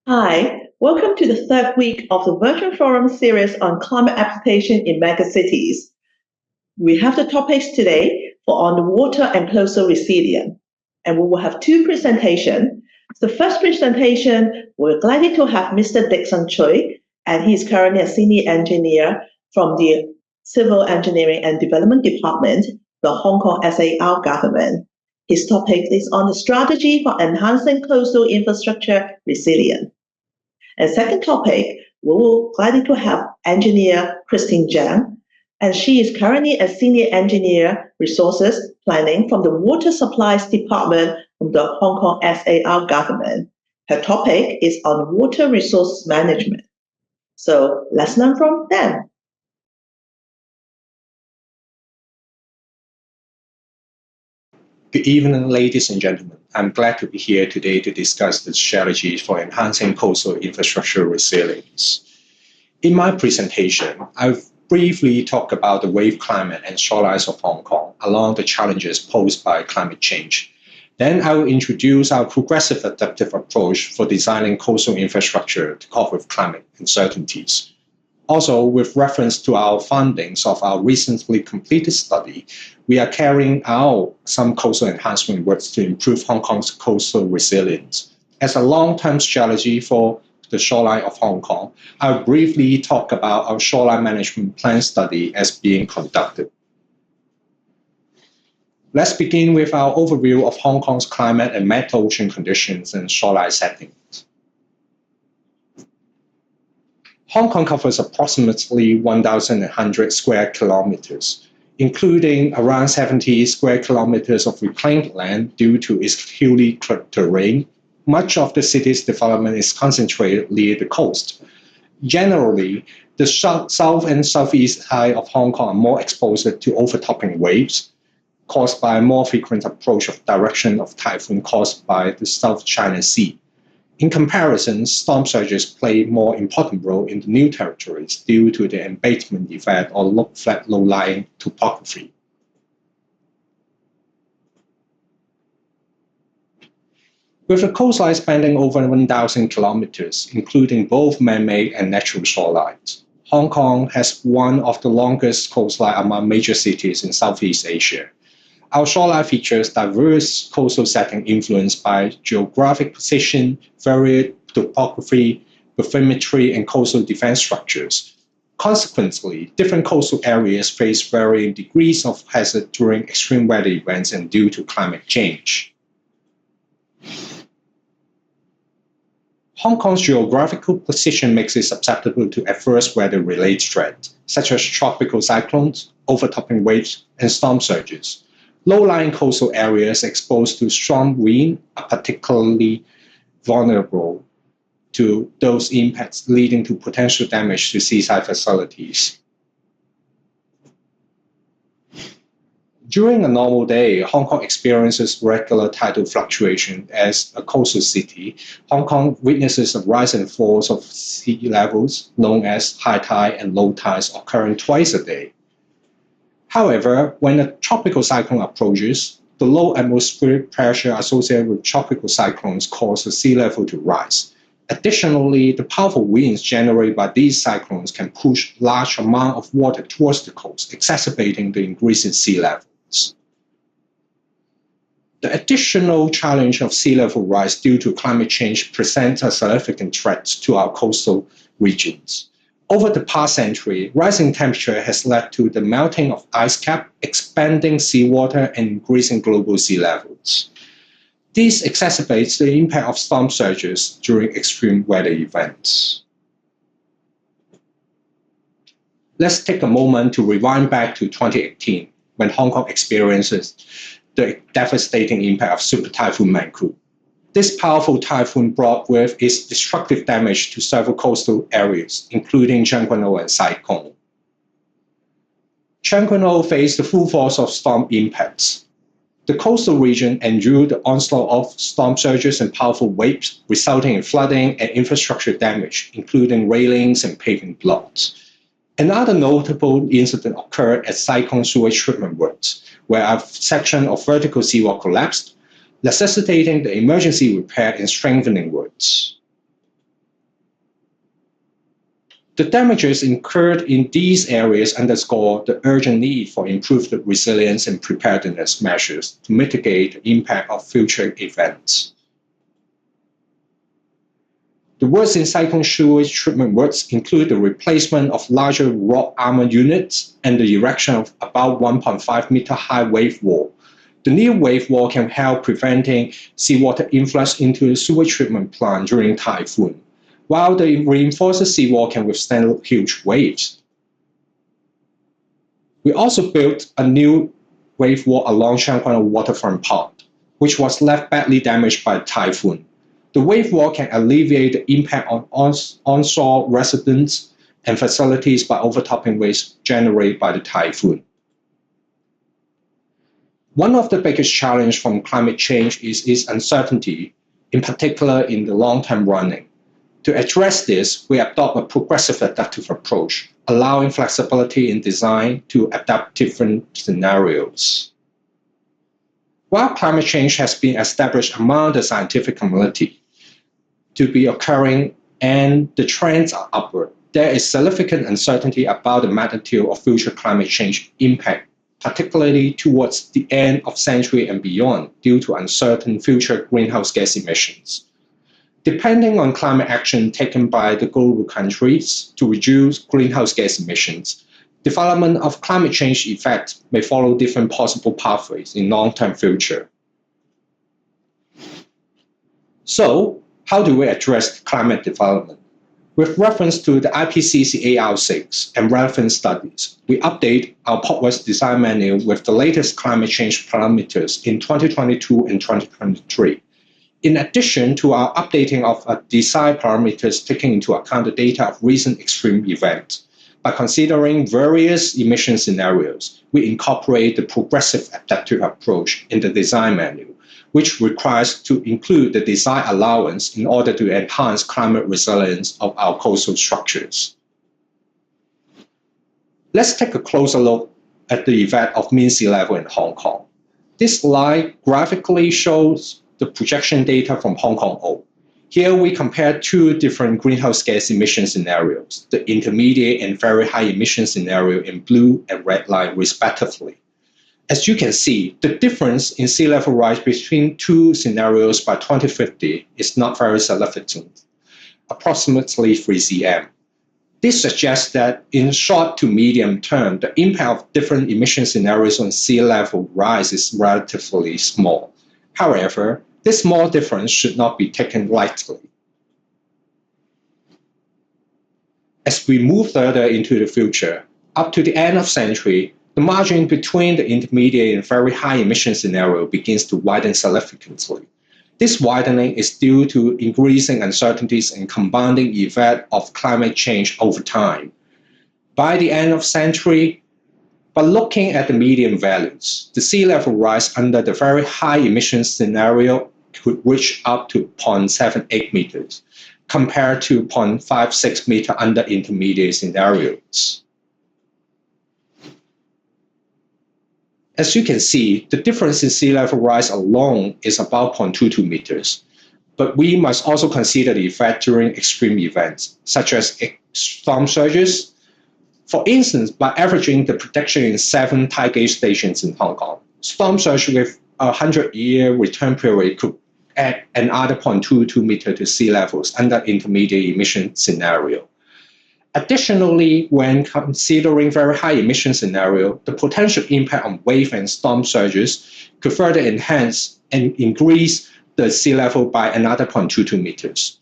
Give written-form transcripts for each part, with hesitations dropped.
Hi, welcome to the third week of the Virtual Forum series on climate adaptation in megacities. We have the topics today for on water and coastal resilience, and we will have two presentations. The first presentation, we're glad to have Mr. Dixon Choi, and he's currently a senior engineer from the Civil Engineering and Development Department, the Hong Kong SAR government. His topic is on the strategy for enhancing coastal infrastructure resilience. And second topic, we will glad to have engineer Christine Zhang, and she is currently a senior engineer resources planning from the Water Supplies Department of the Hong Kong SAR government. Her topic is on water resource management. So let's learn from them. Good evening, ladies and gentlemen. I'm glad to be here today to discuss the strategies for enhancing coastal infrastructure resilience. In my presentation, I'll briefly talk about the wave climate and shorelines of Hong Kong along the challenges posed by climate change. Then I will introduce our progressive adaptive approach for designing coastal infrastructure to cope with climate uncertainties. Also, with reference to our findings of our recently completed study, we are carrying out some coastal enhancement works to improve Hong Kong's coastal resilience. As a long-term strategy for the shoreline of Hong Kong, I'll briefly talk about our shoreline management plan study as being conducted. Let's begin with our overview of Hong Kong's climate and mid-ocean conditions and shoreline settings. Hong Kong covers approximately 1,100 square kilometers, including around 70 square kilometers of reclaimed land due to its hilly terrain. Much of the city's development is concentrated near the coast. Generally, the south and southeast side of Hong Kong are more exposed to overtopping waves, caused by a more frequent approach of direction of typhoon caused by the South China Sea. In comparison, storm surges play a more important role in the new territories due to the embankment effect or flat low-lying topography. With a coastline spanning over 1,000 kilometers, including both man-made and natural shorelines, Hong Kong has one of the longest coastlines among major cities in Southeast Asia. Our shoreline features diverse coastal settings influenced by geographic position, varied topography, bathymetry, and coastal defense structures. Consequently, different coastal areas face varying degrees of hazard during extreme weather events and due to climate change. Hong Kong's geographical position makes it susceptible to adverse weather-related threats, such as tropical cyclones, overtopping waves, and storm surges. Low-lying coastal areas exposed to strong wind are particularly vulnerable to those impacts, leading to potential damage to seaside facilities. During a normal day, Hong Kong experiences regular tidal fluctuation. As a coastal city, Hong Kong witnesses a rise and fall of sea levels, known as high tide and low tides, occurring twice a day. However, when a tropical cyclone approaches, the low atmospheric pressure associated with tropical cyclones causes the sea level to rise. Additionally, the powerful winds generated by these cyclones can push large amounts of water towards the coast, exacerbating the increase in sea levels. The additional challenge of sea level rise due to climate change presents a significant threat to our coastal regions. Over the past century, rising temperature has led to the melting of ice cap, expanding seawater, and increasing global sea levels. This exacerbates the impact of storm surges during extreme weather events. Let's take a moment to rewind back to 2018, when Hong Kong experiences the devastating impact of Super Typhoon Mangkhut. This powerful typhoon brought with its destructive damage to several coastal areas, including Zhangguanou and Sai Kung. Chanquinol faced the full force of storm impacts. The coastal region endured the onslaught of storm surges and powerful waves, resulting in flooding and infrastructure damage, including railings and paving blocks. Another notable incident occurred at Cyclone Sewage Treatment Works, where a section of vertical seawall collapsed, necessitating the emergency repair and strengthening works. The damages incurred in these areas underscore the urgent need for improved resilience and preparedness measures to mitigate the impact of future events. The works in Cyclone Sewage Treatment Works include the replacement of larger rock armor units and the erection of about 1.5 meter high wave wall. The new wave wall can help preventing seawater influx into the sewage treatment plant during typhoon, while the reinforced seawall can withstand huge waves. We also built a new wave wall along Chanquinol waterfront park, which was left badly damaged by the typhoon. The wave wall can alleviate the impact on onshore residents and facilities by overtopping waves generated by the typhoon. One of the biggest challenges from climate change is its uncertainty, in particular in the long-term running. To address this, we adopt a progressive adaptive approach, allowing flexibility in design to adapt different scenarios. While climate change has been established among the scientific community to be occurring and the trends are upward, there is significant uncertainty about the magnitude of future climate change impact, particularly towards the end of the century and beyond, due to uncertain future greenhouse gas emissions. Depending on climate action taken by the global countries to reduce greenhouse gas emissions, development of climate change effects may follow different possible pathways in long-term future. So, how do we address climate development? With reference to the IPCC AR6 and relevant studies, we update our Portworx design manual with the latest climate change parameters in 2022 and 2023. In addition to our updating of design parameters taking into account the data of recent extreme events, by considering various emission scenarios, we incorporate the progressive adaptive approach in the design manual, which requires to include the design allowance in order to enhance climate resilience of our coastal structures. Let's take a closer look at the effect of mean sea level in Hong Kong. This slide graphically shows the projection data from Hong Kong O. Here we compare two different greenhouse gas emission scenarios, the intermediate and very high emission scenario in blue and red line respectively. As you can see, the difference in sea level rise between two scenarios by 2050 is not very significant, approximately 3 cm. This suggests that in short to medium term, the impact of different emission scenarios on sea level rise is relatively small. However, this small difference should not be taken lightly. As we move further into the future, up to the end of the century, the margin between the intermediate and very high emission scenario begins to widen significantly. This widening is due to increasing uncertainties and compounding effect of climate change over time. By the end of the century, by looking at the median values, the sea level rise under the very high emission scenario could reach up to 0.78 meters, compared to 0.56 meter under intermediate scenarios. As you can see, the difference in sea level rise alone is about 0.22 meters, but we must also consider the effect during extreme events, such as storm surges. For instance, by averaging the prediction in 7 tide gauge stations in Hong Kong, storm surge with a 100-year return period could add another 0.22 meter to sea levels under intermediate emission scenario. Additionally, when considering very high emission scenario, the potential impact on wave and storm surges could further enhance and increase the sea level by another 0.22 meters.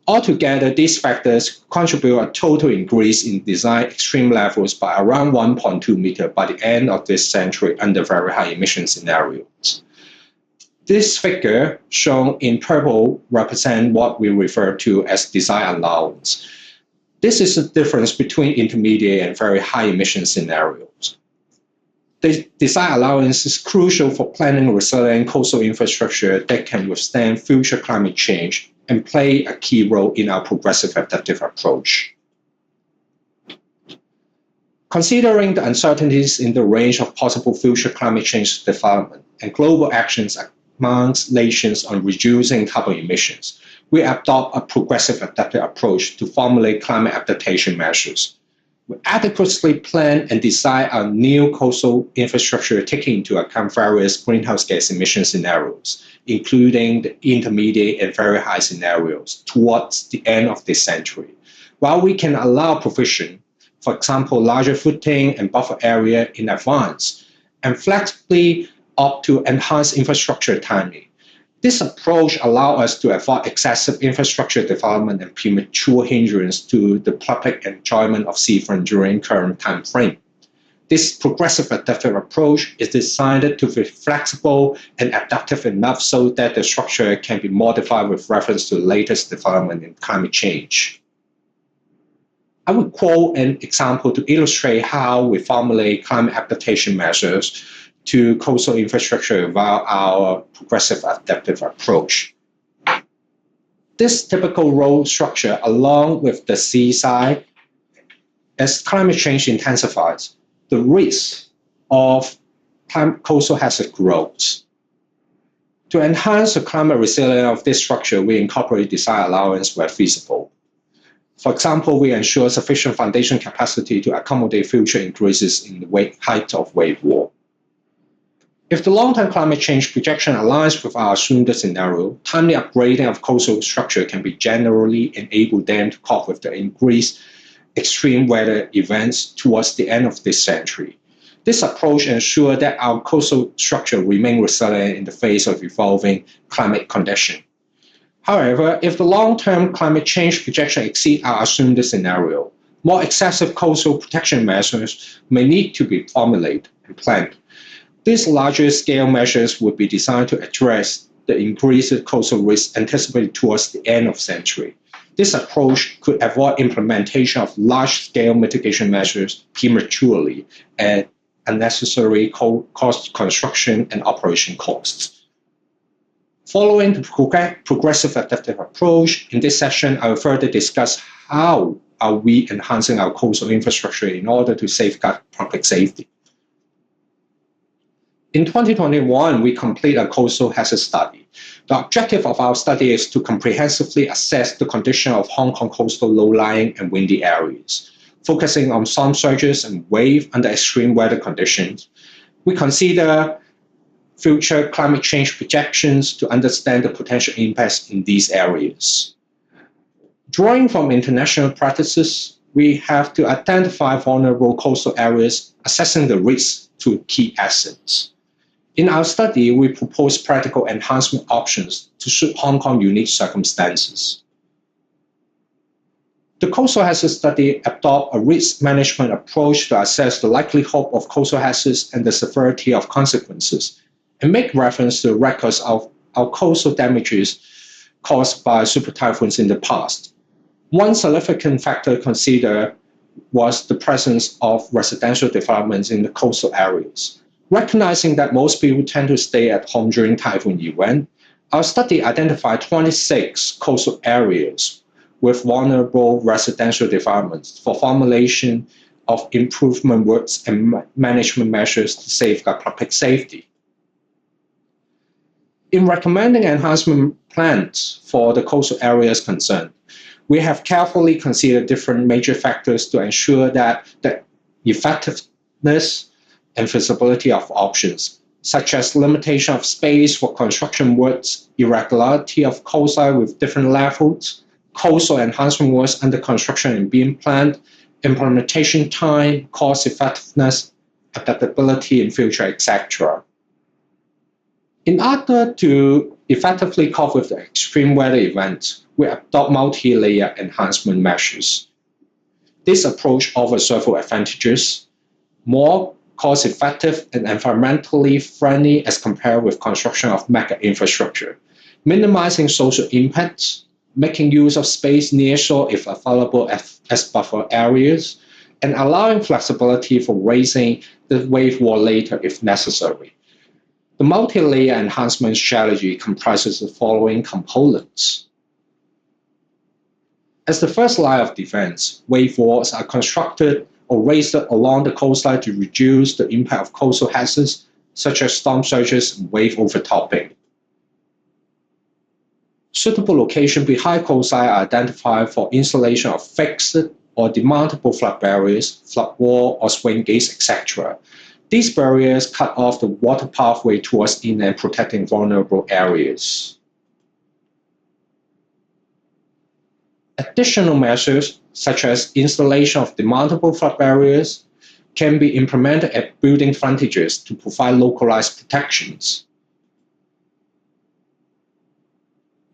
Altogether, these factors contribute a total increase in design extreme levels by around 1.2 meter by the end of this century under very high emission scenarios. This figure, shown in purple, represents what we refer to as design allowance. This is the difference between intermediate and very high emission scenarios. The design allowance is crucial for planning resilient coastal infrastructure that can withstand future climate change and play a key role in our progressive adaptive approach. Considering the uncertainties in the range of possible future climate change development and global actions amongst nations on reducing carbon emissions, we adopt a progressive adaptive approach to formulate climate adaptation measures. We adequately plan and design our new coastal infrastructure taking into account various greenhouse gas emission scenarios, including the intermediate and very high scenarios towards the end of this century. While we can allow provision, for example, larger footing and buffer area in advance, and flexibly opt to enhance infrastructure timing. This approach allows us to avoid excessive infrastructure development and premature hindrance to the public enjoyment of seafront during current time frame. This progressive adaptive approach is designed to be flexible and adaptive enough so that the structure can be modified with reference to the latest development in climate change. I will quote an example to illustrate how we formulate climate adaptation measures to coastal infrastructure via our progressive adaptive approach. This typical road structure along with the seaside, as climate change intensifies, the risk of coastal hazard grows. To enhance the climate resilience of this structure, we incorporate design allowance where feasible. For example, we ensure sufficient foundation capacity to accommodate future increases in the height of wave wall. If the long-term climate change projection aligns with our assumed scenario, timely upgrading of coastal structure can be generally enable them to cope with the increased extreme weather events towards the end of this century. This approach ensures that our coastal structure remains resilient in the face of evolving climate conditions. However, if the long-term climate change projection exceeds our assumed scenario, more excessive coastal protection measures may need to be formulated and planned. These larger-scale measures would be designed to address the increased coastal risk anticipated towards the end of the century. This approach could avoid implementation of large-scale mitigation measures prematurely and unnecessary cost construction and operation costs. Following the progressive adaptive approach, in this session, I will further discuss how are we enhancing our coastal infrastructure in order to safeguard public safety. In 2021, we completed a coastal hazard study. The objective of our study is to comprehensively assess the condition of Hong Kong coastal low-lying and windy areas, focusing on storm surges and waves under extreme weather conditions. We consider future climate change projections to understand the potential impacts in these areas. Drawing from international practices, we have to identify vulnerable coastal areas, assessing the risks to key assets. In our study, we propose practical enhancement options to suit Hong Kong's unique circumstances. The coastal hazard study adopts a risk management approach to assess the likelihood of coastal hazards and the severity of consequences, and make reference to records of our coastal damages caused by super typhoons in the past. One significant factor considered was the presence of residential developments in the coastal areas. Recognizing that most people tend to stay at home during typhoon event, our study identified 26 coastal areas with vulnerable residential developments for formulation of improvement works and management measures to safeguard public safety. In recommending enhancement plans for the coastal areas concerned, we have carefully considered different major factors to ensure that the effectiveness and feasibility of options, such as limitation of space for construction works, irregularity of coastline with different levels, coastal enhancement works under construction and being planned, implementation time, cost effectiveness, adaptability in future, etc. In order to effectively cope with the extreme weather events, we adopt multi-layer enhancement measures. This approach offers several advantages: more cost-effective and environmentally friendly as compared with construction of mega infrastructure, minimizing social impacts, making use of space near shore if available as buffer areas, and allowing flexibility for raising the wave wall later if necessary. The multi-layer enhancement strategy comprises the following components. As the first line of defense, wave walls are constructed or raised along the coastline to reduce the impact of coastal hazards such as storm surges and wave overtopping. Suitable locations behind coastline are identified for installation of fixed or demountable flood barriers, flood wall, or swing gates, etc. These barriers cut off the water pathway towards inland, protecting vulnerable areas. Additional measures, such as installation of demountable flood barriers, can be implemented at building frontages to provide localized protections.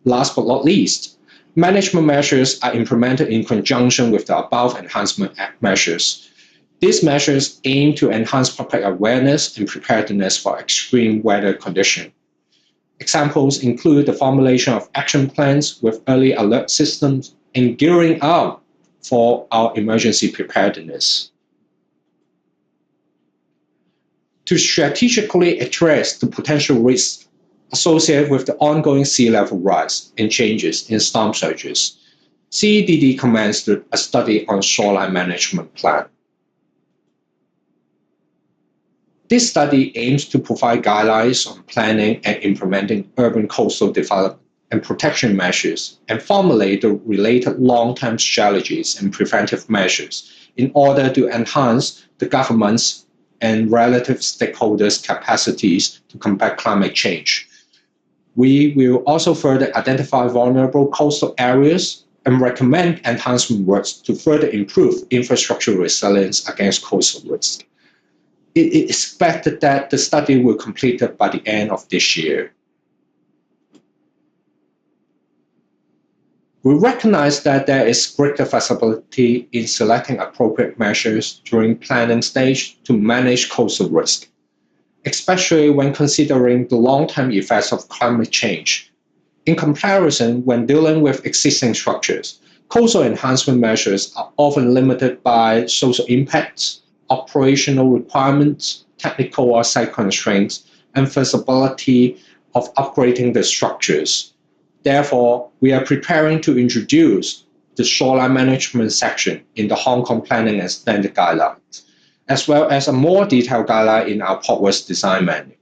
Last but not least, management measures are implemented in conjunction with the above enhancement measures. These measures aim to enhance public awareness and preparedness for extreme weather conditions. Examples include the formulation of action plans with early alert systems and gearing up for our emergency preparedness. To strategically address the potential risks associated with the ongoing sea level rise and changes in storm surges, CEDD commenced a study on shoreline management plan. This study aims to provide guidelines on planning and implementing urban coastal development and protection measures and formulate the related long-term strategies and preventive measures in order to enhance the government's and relative stakeholders' capacities to combat climate change. We will also further identify vulnerable coastal areas and recommend enhancement works to further improve infrastructure resilience against coastal risk. It is expected that the study will be completed by the end of this year. We recognize that there is greater flexibility in selecting appropriate measures during planning stage to manage coastal risk, especially when considering the long-term effects of climate change. In comparison, when dealing with existing structures, coastal enhancement measures are often limited by social impacts, operational requirements, technical or site constraints, and feasibility of upgrading the structures. Therefore, we are preparing to introduce the shoreline management section in the Hong Kong Planning and Standard Guidelines, as well as a more detailed guideline in our Portworth Design Manual.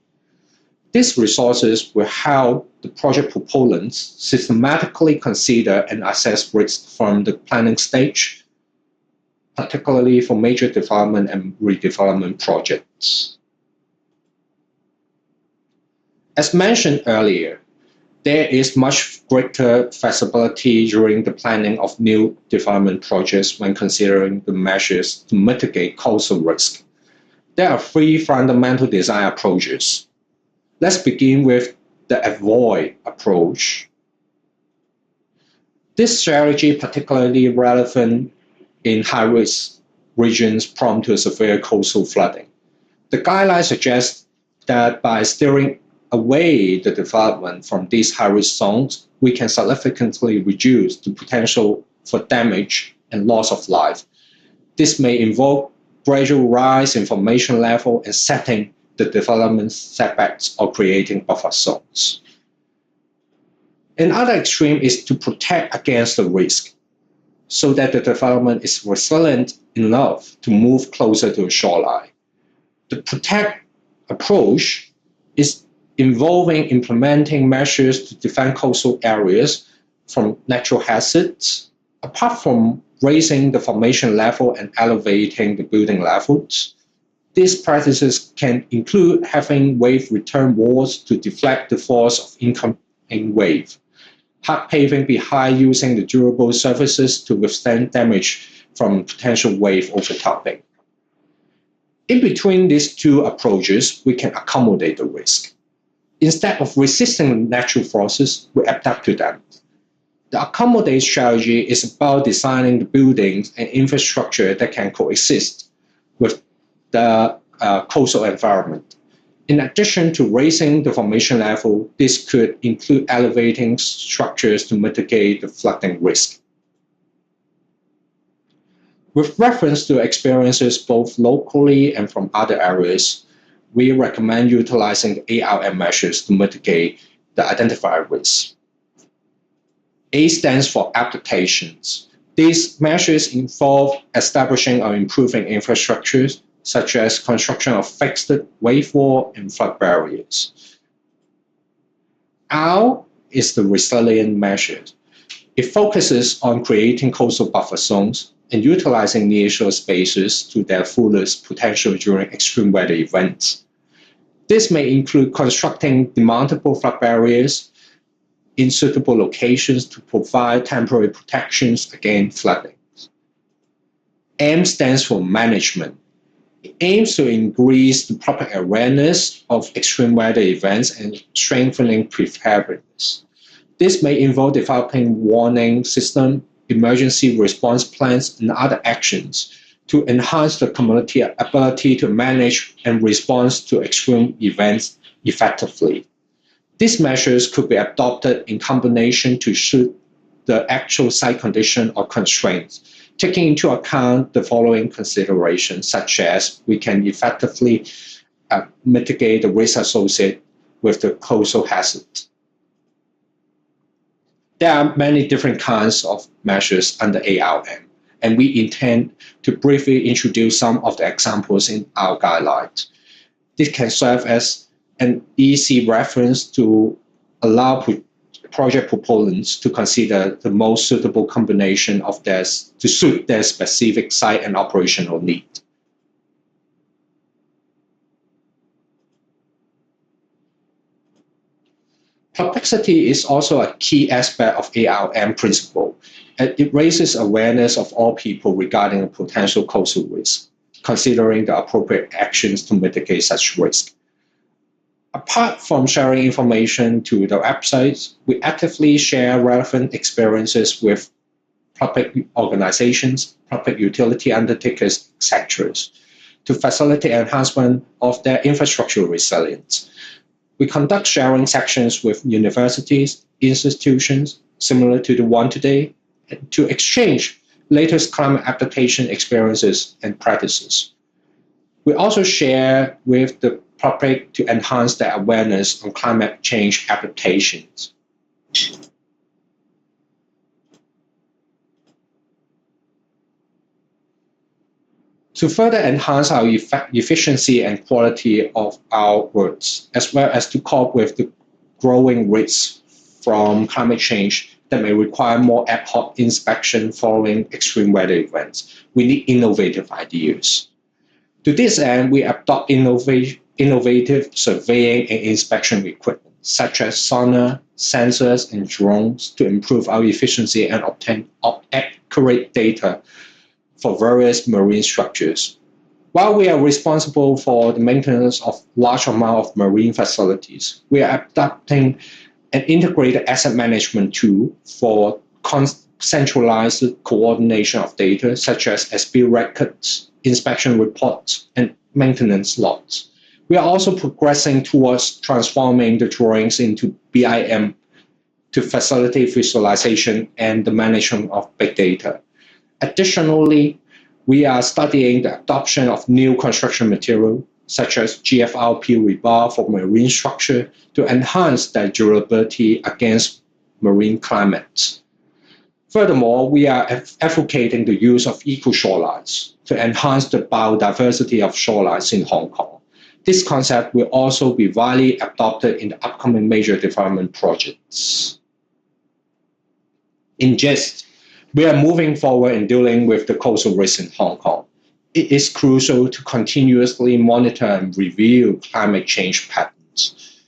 These resources will help the project proponents systematically consider and assess risks from the planning stage, particularly for major development and redevelopment projects. As mentioned earlier, there is much greater flexibility during the planning of new development projects when considering the measures to mitigate coastal risk. There are three fundamental design approaches. Let's begin with the avoid approach. This strategy is particularly relevant in high-risk regions prone to severe coastal flooding. The guidelines suggest that by steering away the development from these high-risk zones, we can significantly reduce the potential for damage and loss of life. This may involve gradual rise in formation level and setting the development setbacks or creating buffer zones. Another extreme is to protect against the risk so that the development is resilient enough to move closer to a shoreline. The protect approach is involving implementing measures to defend coastal areas from natural hazards, apart from raising the formation level and elevating the building levels. These practices can include having wave return walls to deflect the force of incoming wave, hard paving behind using the durable surfaces to withstand damage from potential wave overtopping. In between these two approaches, we can accommodate the risk. Instead of resisting natural forces, we adapt to them. The accommodate strategy is about designing the buildings and infrastructure that can coexist with the coastal environment. In addition to raising the formation level, this could include elevating structures to mitigate the flooding risk. With reference to experiences both locally and from other areas, we recommend utilizing ARM measures to mitigate the identified risks. A stands for adaptations. These measures involve establishing or improving infrastructures, such as construction of fixed wave wall and flood barriers. R is the resilient measure. It focuses on creating coastal buffer zones and utilizing nearshore spaces to their fullest potential during extreme weather events. This may include constructing demountable flood barriers in suitable locations to provide temporary protections against flooding. M stands for management. It aims to increase the public awareness of extreme weather events and strengthening preparedness. This may involve developing warning systems, emergency response plans, and other actions to enhance the community ability to manage and respond to extreme events effectively. These measures could be adopted in combination to suit the actual site condition or constraints, taking into account the following considerations, such as we can effectively mitigate the risk associated with the coastal hazard. There are many different kinds of measures under ARM, and we intend to briefly introduce some of the examples in our guidelines. This can serve as an easy reference to allow project proponents to consider the most suitable combination of theirs to suit their specific site and operational need. Complexity is also a key aspect of ARM principle, and it raises awareness of all people regarding a potential coastal risk, considering the appropriate actions to mitigate such risk. Apart from sharing information to the websites, we actively share relevant experiences with public organizations, public utility undertakers, etc., to facilitate enhancement of their infrastructural resilience. We conduct sharing sessions with universities, institutions, similar to the one today, to exchange latest climate adaptation experiences and practices. We also share with the public to enhance their awareness on climate change adaptations. To further enhance our efficiency and quality of our works, as well as to cope with the growing risks from climate change that may require more ad hoc inspection following extreme weather events, we need innovative ideas. To this end, we adopt innovative surveying and inspection equipment, such as sonar, sensors, and drones, to improve our efficiency and obtain accurate data for various marine structures. While we are responsible for the maintenance of large amount of marine facilities, we are adopting an integrated asset management tool for centralized coordination of data, such as SB records, inspection reports, and maintenance logs. We are also progressing towards transforming the drawings into BIM to facilitate visualization and the management of big data. Additionally, we are studying the adoption of new construction material, such as GFRP rebar for marine structure, to enhance their durability against marine climates. Furthermore, we are advocating the use of eco-shorelines to enhance the biodiversity of shorelines in Hong Kong. This concept will also be widely adopted in the upcoming major development projects. In gist, we are moving forward in dealing with the coastal risks in Hong Kong. It is crucial to continuously monitor and review climate change patterns,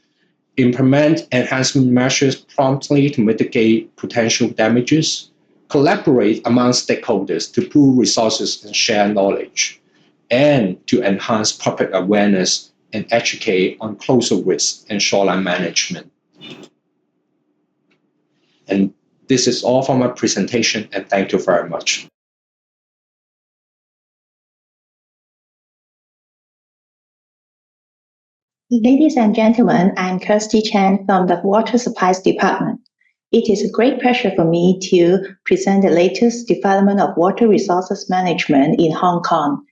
implement enhancement measures promptly to mitigate potential damages, collaborate among stakeholders to pool resources and share knowledge, and to enhance public awareness and educate on coastal risks and shoreline management. And this is all for my presentation, and thank you very much. Ladies and gentlemen, I'm Kirsty Chen from the Water Supplies Department. It is a great pleasure for me to present the latest development of water resources management in Hong Kong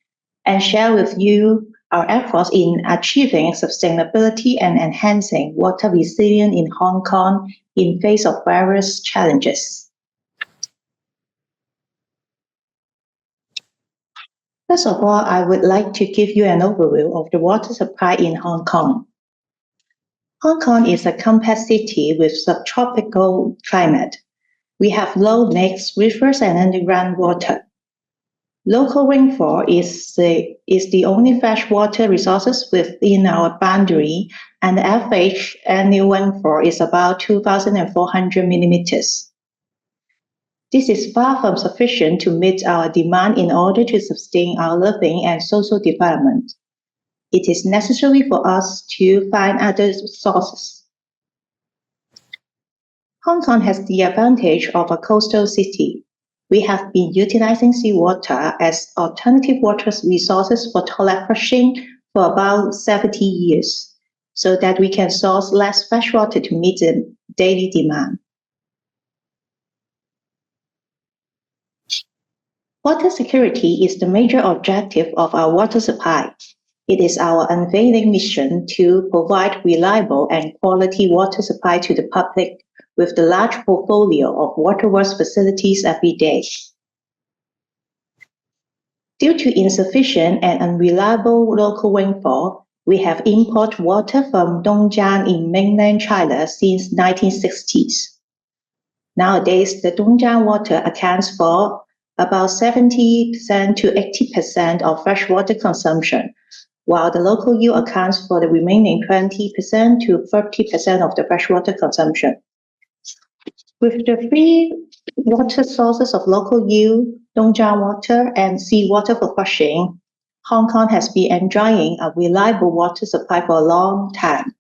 and share with you our efforts in achieving sustainability and enhancing water resilience in Hong Kong in face of various challenges. First of all, I would like to give you an overview of the water supply in Hong Kong. Hong Kong is a compact city with subtropical climate. We have low lakes, rivers, and underground water. Local rainfall is the only freshwater resources within our boundary, and the average annual rainfall is about 2,400 millimeters. This is far from sufficient to meet our demand in order to sustain our living and social development. It is necessary for us to find other sources. Hong Kong has the advantage of a coastal city. We have been utilizing seawater as alternative water resources for toilet flushing for about 70 years, so that we can source less freshwater to meet the daily demand. Water security is the major objective of our water supply. It is our unfailing mission to provide reliable and quality water supply to the public with the large portfolio of waterworks facilities every day. Due to insufficient and unreliable local rainfall, we have imported water from Dongjiang in mainland China since 1960s. Nowadays, the Dongjiang water accounts for about 70% to 80% of freshwater consumption, while the local use accounts for the remaining 20% to 30% of the freshwater consumption. With the three water sources of local use, Dongjiang water and seawater for flushing, Hong Kong has been enjoying a reliable water supply for a long time.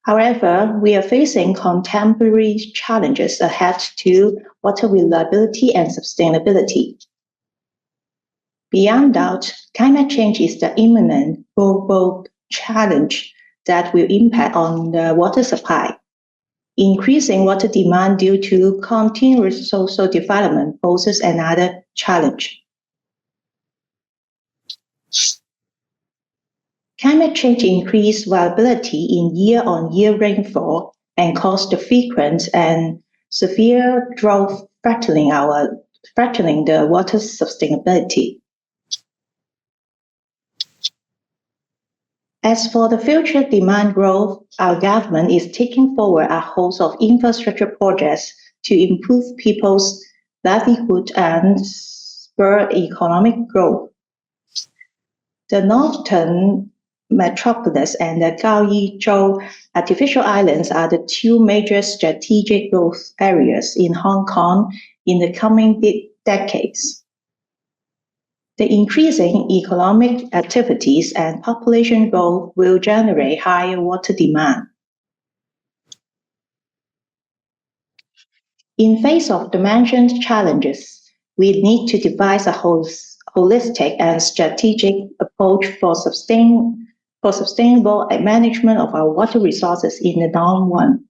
However, we are facing contemporary challenges ahead to water reliability and sustainability. Beyond doubt, climate change is the imminent global challenge that will impact on the water supply. Increasing water demand due to continuous social development poses another challenge. Climate change increased variability in year-on-year rainfall and caused the frequent and severe drought threatening the water sustainability. As for the future demand growth, our government is taking forward a host of infrastructure projects to improve people's livelihood and spur economic growth. The northern metropolis and the Gaoyizhou artificial islands are the two major strategic growth areas in Hong Kong in the coming decades. The increasing economic activities and population growth will generate higher water demand. In face of the mentioned challenges, we need to devise a holistic and strategic approach for sustainable management of our water resources in the long run.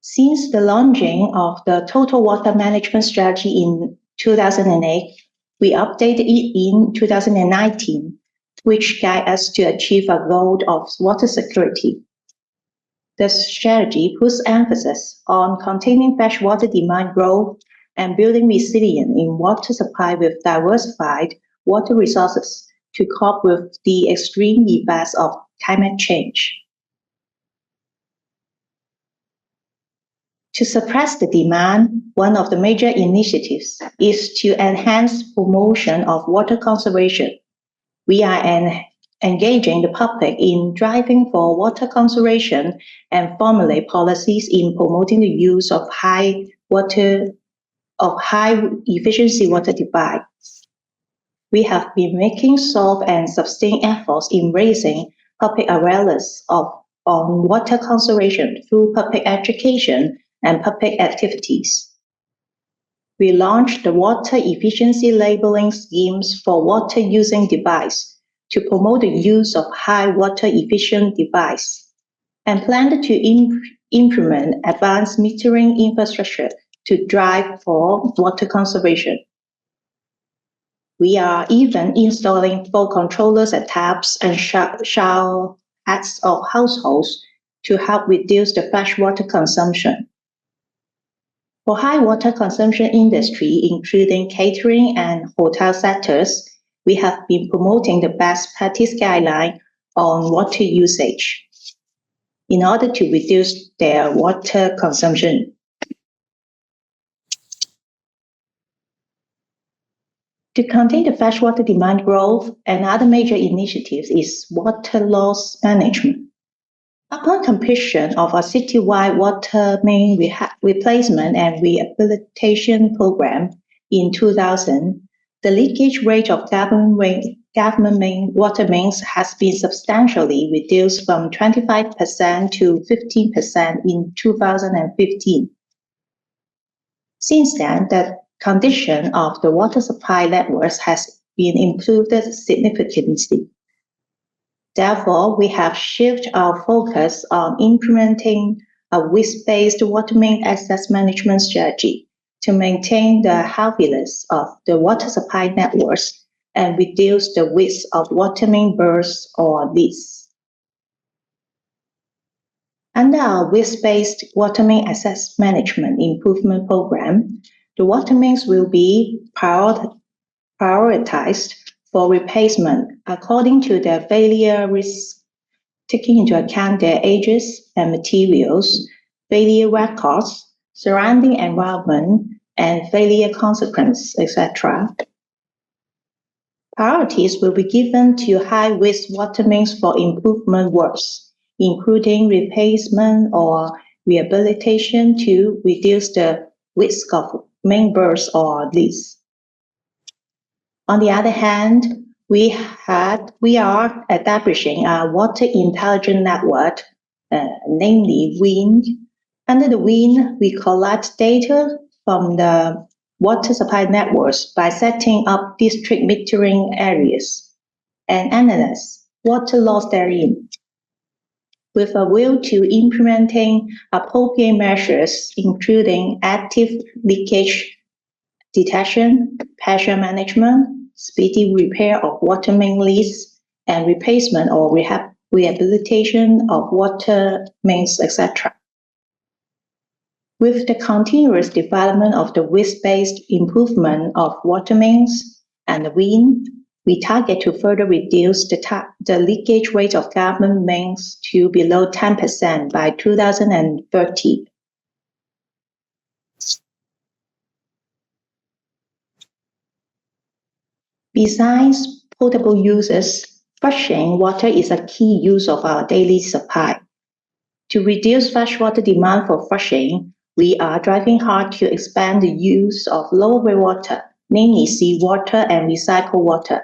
Since the launching of the Total Water Management Strategy in 2008, we updated it in 2019, which guides us to achieve a goal of water security. The strategy puts emphasis on containing freshwater demand growth and building resilience in water supply with diversified water resources to cope with the extreme effects of climate change. To suppress the demand, one of the major initiatives is to enhance promotion of water conservation. We are engaging the public in driving for water conservation and formulate policies in promoting the use of high efficiency water devices. We have been making soft and sustained efforts in raising public awareness on water conservation through public education and public activities. We launched the water efficiency labeling schemes for water using devices, to promote the use of high water efficient devices and planned to implement advanced metering infrastructure to drive for water conservation. We are even installing flow controllers at taps and shower heads of households to help reduce the freshwater consumption. For high water consumption industry, including catering and hotel sectors, we have been promoting the best practice guideline on water usage in order to reduce their water consumption. To contain the freshwater demand growth, another major initiative is water loss management. Upon completion of a citywide water main replacement and rehabilitation program in 2000, the leakage rate of government main water mains has been substantially reduced from 25% to 15% in 2015. Since then, the condition of the water supply networks has been improved significantly. Therefore, we have shifted our focus on implementing a width-based water main access management strategy to maintain the healthiness of the water supply networks and reduce the width of water main bursts or leaks. Under our width-based water main access management improvement program, the water mains will be prioritized for replacement according to their failure risk, taking into account their ages and materials, failure records, surrounding environment, and failure consequence, etc. Priorities will be given to high-risk water mains for improvement works, including replacement or rehabilitation to reduce the risk of main bursts or leaks. On the other hand, we are establishing a water intelligence network, namely WIN. Under the WIN, we collect data from the water supply networks by setting up district metering areas and analyze water loss therein, with a will to implementing appropriate measures, including active leakage detection, pressure management, speedy repair of water main leaks, and replacement or rehabilitation of water mains, etc. With the continuous development of the width-based improvement of water mains and the WIN, we target to further reduce the leakage rate of government mains to below 10% by 2030. Besides potable uses, flushing water is a key use of our daily supply. To reduce freshwater demand for flushing, we are driving hard to expand the use of lower water, namely seawater and recycled water.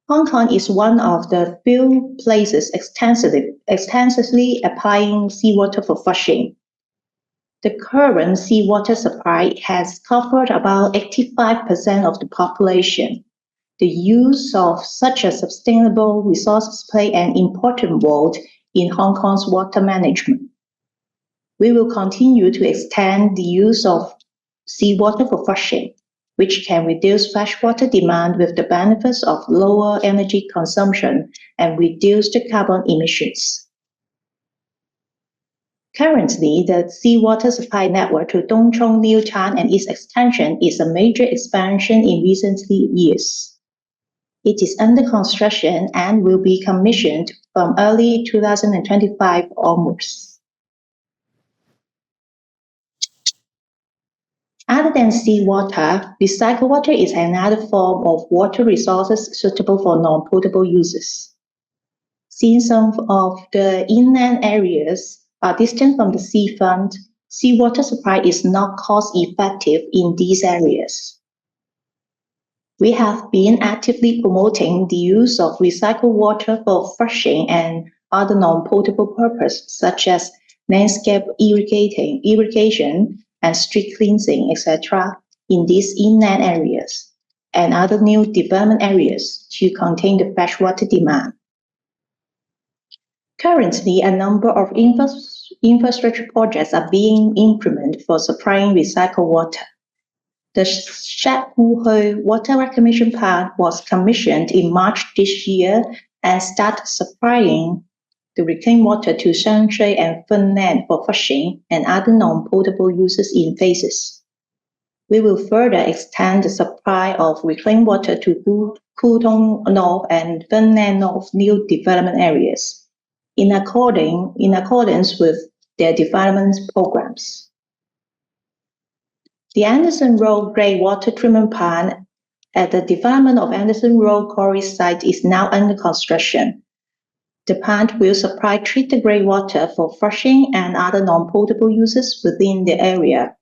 Hong Kong is one of the few places extensively applying seawater for flushing. The current seawater supply has covered about 85% of the population. The use of such a sustainable resources play an important role in Hong Kong's water management. We will continue to extend the use of seawater for flushing, which can reduce freshwater demand with the benefits of lower energy consumption and reduced carbon emissions. Currently, the seawater supply network to Tung Chung New Town and its extension is a major expansion in recent years. It is under construction and will be commissioned from early 2025 onwards. Other than seawater, recycled water is another form of water resources suitable for non-potable uses. Since some of the inland areas are distant from the seafront, seawater supply is not cost-effective in these areas. We have been actively promoting the use of recycled water for flushing and other non-potable purposes, such as landscape irrigation and street cleansing, etc., in these inland areas. and other new development areas to contain the freshwater demand. Currently, a number of infrastructure projects are being implemented for supplying recycled water. The Shep-Wu-Hui water reclamation plant was commissioned in March this year and started supplying the reclaimed water to Shanshui and Fenlan for fishing and other non-potable uses in phases. We will further extend the supply of reclaimed water to Kutong North and Fenlan North new development areas, in accordance with their development programs. The Anderson Road greywater treatment plant at the development of Anderson Road quarry site is now under construction. The plant will supply treated greywater for flushing and other non-potable uses within the area,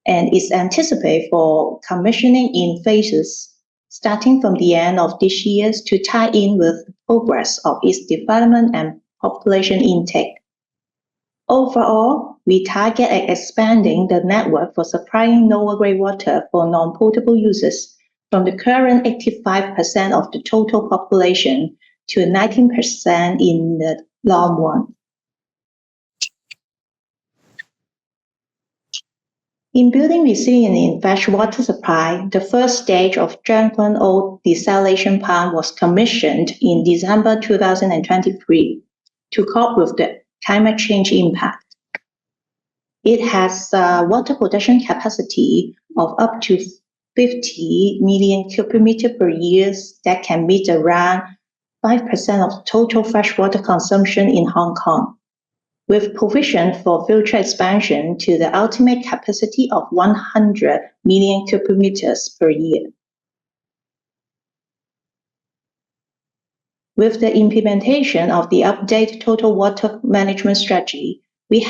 and is anticipated for commissioning in phases, starting from the end of this year to tie in with the progress of its development and population intake. Overall, we target at expanding the network for supplying lower grade water for non-potable uses from the current 85% of the total population to 19% in the long run. In building resilience in freshwater supply, the first stage of Zhangguan Old desalination plant was commissioned in December 2023 to cope with the climate change impact. It has a water production capacity of up to 50 million cubic meters per year that can meet around 5% of total freshwater consumption in Hong Kong, with provision for future expansion to the ultimate capacity of 100 million cubic meters per year. With the implementation of the updated total water management strategy, we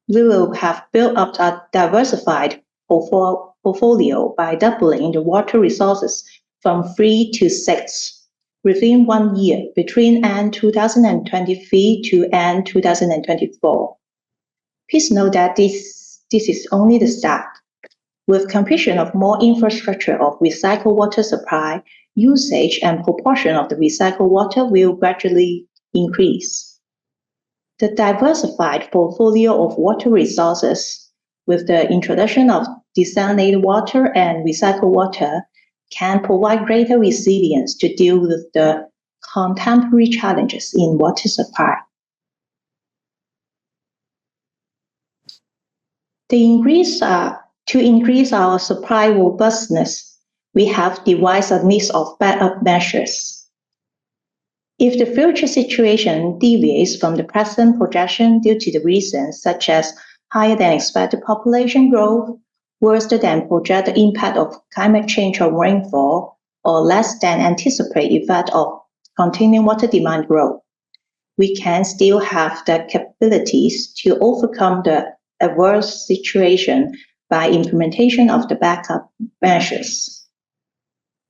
will have built up a diversified portfolio by doubling the water resources from 3 to 6 within 1 year between end 2023 to end 2024. Please note that this is only the start. With completion of more infrastructure of recycled water supply, usage and proportion of the recycled water will gradually increase. The diversified portfolio of water resources, with the introduction of desalinated water and recycled water, can provide greater resilience to deal with the contemporary challenges in water supply. To increase our supply robustness, we have devised a list of backup measures. If the future situation deviates from the present projection due to the reasons such as higher than expected population growth, worse than projected impact of climate change or rainfall, or less than anticipated effect of continuing water demand growth, we can still have the capabilities to overcome the adverse situation by implementation of the backup measures.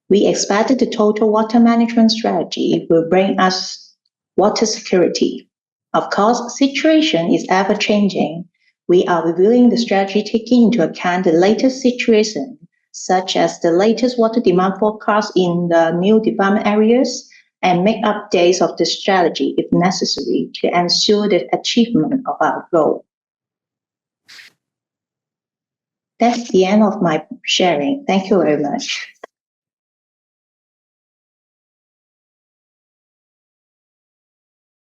We expect that the total water management strategy will bring us water security. Of course, situation is ever changing. We are reviewing the strategy taking into account the latest situation, such as the latest water demand forecast in the new development areas, and make updates of the strategy if necessary to ensure the achievement of our goal. That's the end of my sharing. Thank you very much.